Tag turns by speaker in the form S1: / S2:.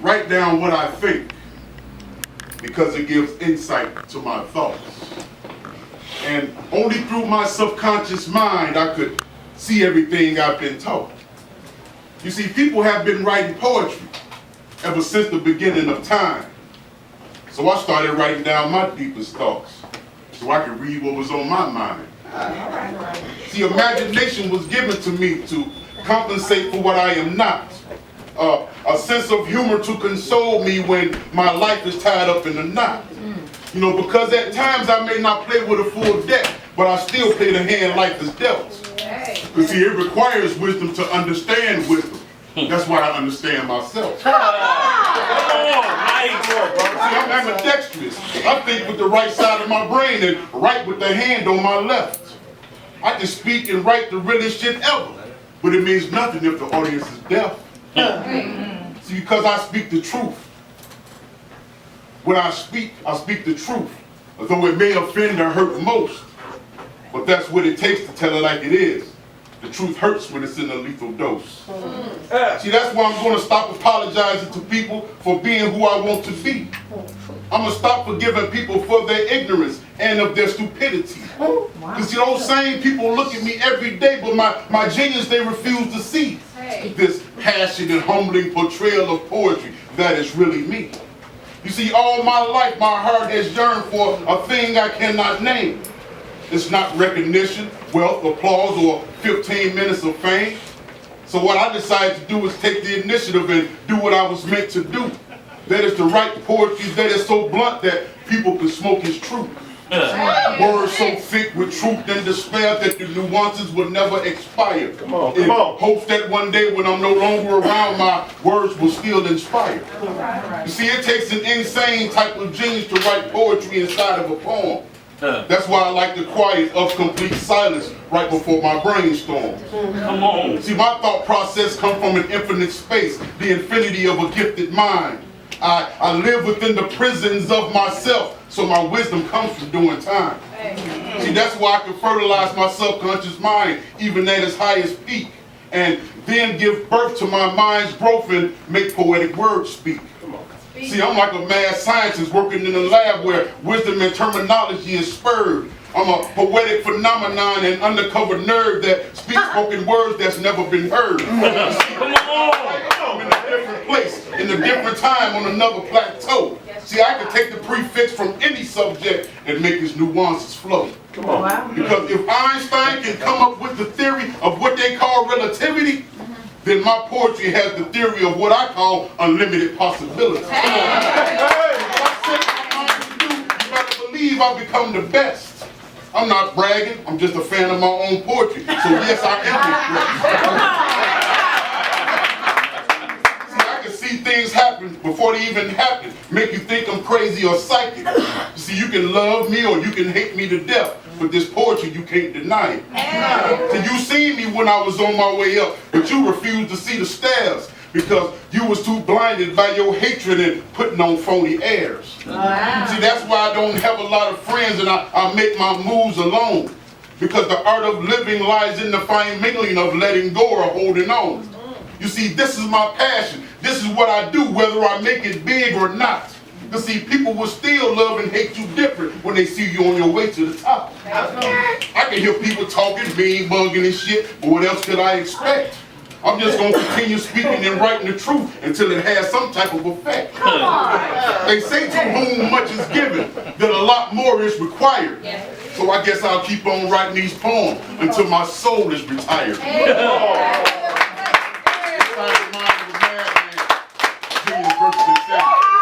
S1: write down what I think because it gives insight to my thoughts. And only through my subconscious mind I could see everything I've been taught. You see, people have been writing poetry ever since the beginning of time. So I started writing down my deepest thoughts so I could read what was on my mind. See, imagination was given to me to compensate for what I am not. A sense of humor to console me when my life is tied up in a knot. You know, because at times I may not play with a full deck, but I still play the hand life is dealt. You see, it requires wisdom to understand wisdom. That's why I understand myself. See, I'm ambidextrous. I think with the right side of my brain and write with the hand on my left. I can speak and write the realest shit ever, but it means nothing if the audience is deaf. See, because I speak the truth. When I speak the truth, although it may offend or hurt most, but that's what it takes to tell it like it is. The truth hurts when it's in a lethal dose. See, that's why I'm going to stop apologizing to people for being who I want to be. I'm going to stop forgiving people for their ignorance and of their stupidity. Because see, those same people look at me every day, but my genius they refuse to see. This passionate, humbling portrayal of poetry that is really me. You see, all my life my heart has yearned for a thing I cannot name. It's not recognition, wealth, applause, or 15 minutes of fame. So what I decided to do is take the initiative and do what I was meant to do. That is to write poetry that is so blunt that people can smoke its truth. Words so thick with truth and despair that the nuances will never expire. Come on. Hopes that one day when I'm no longer around, my words will still inspire. You see, it takes an insane type of genius to write poetry inside of a poem. That's why I like the quiet of complete silence right before my brainstorm. Come on. See, my thought process comes from an infinite space, the infinity of a gifted mind. I live within the prisons of myself, so my wisdom comes from doing time. See, that's why I can fertilize my subconscious mind even at its highest peak, and then give birth to my mind's growth and make poetic words speak. See, I'm like a mad scientist working in a lab where wisdom and terminology is spurred. I'm a poetic phenomenon and undercover nerve that speaks spoken words that's never been heard. I'm in a different place, in a different time, on another plateau. See, I can take the prefix from any subject and make its nuances flow. Come on. Because if Einstein can come up with the theory of what they call relativity, then my poetry has the theory of what I call unlimited possibilities. If I set my mind to do, you better believe I become the best. I'm not bragging, I'm just a fan of my own poetry. So yes, I am impressed. See, I can see things happen before they even happen, make you think I'm crazy or psychic. See, you can love me or you can hate me to death, but this poetry, you can't deny it. So you seen me when I was on my way up, but you refused to see the stairs because you was too blinded by your hatred and putting on phony airs. Wow. See, that's why I don't have a lot of friends and I make my moves alone. Because the art of living lies in the fine mingling of letting go or holding on. You see, this is my passion. This is what I do, whether I make it big or not. You see, people will still love and hate you different when they see you on your way to the top. I can hear people talking, mean, mugging and shit, but what else could I expect? I'm just going to continue speaking and writing the truth until it has some type of effect. Come on. They say to whom much is given, that a lot more is required. So I guess I'll keep on writing these poems until my soul is retired. Versus